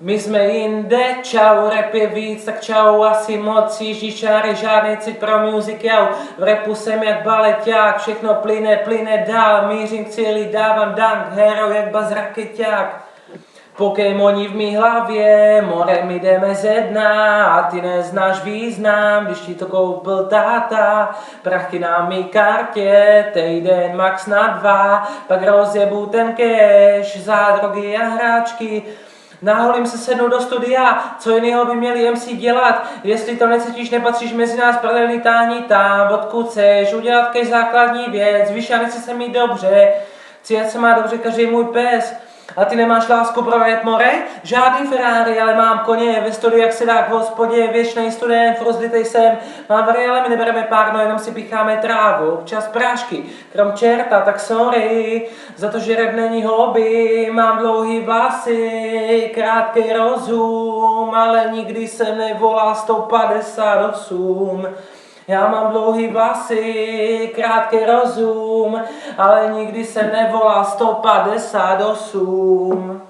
My jsme jinde, čau, rap je víc, tak čau, asi moc, Ježíšáry, žádný cit pro music, jau. V rapu jsem jak baleťák, všechno plyne dál, mířím k cíli, dávám dank, hero jak baz rakeťák. Pokémoni v mý hlavě, morem jdeme ze dna a ty neznáš význam, když ti to koupil táta. Prachy na mý kartě, týden max na 2, pak rozjebu ten cash za drogy a hráčky. Náholím se sednout do studia, co jiného by měli MC dělat, jestli to necítíš, nepatříš mezi nás, prdeli táhni tam, odkud chceš udělat kej základní věc, víš, já nechci se mít dobře, chci, ať se má dobře každý můj pes. A ty nemáš lásku pro rap more? Žádný Ferrari, ale mám koně, ve studiu jak se dá k hospodě, věčnej student, rozlitej jsem. Mám vary, ale my nebereme párno, jenom si picháme trávu, občas prášky. Krom čerta, tak sorry, za to, že rap není hobby. Mám dlouhý vlasy, krátký rozum, ale nikdy jsem nevolal 158. Já mám dlouhý vlasy, krátký rozum, ale nikdy jsem nevolal 158.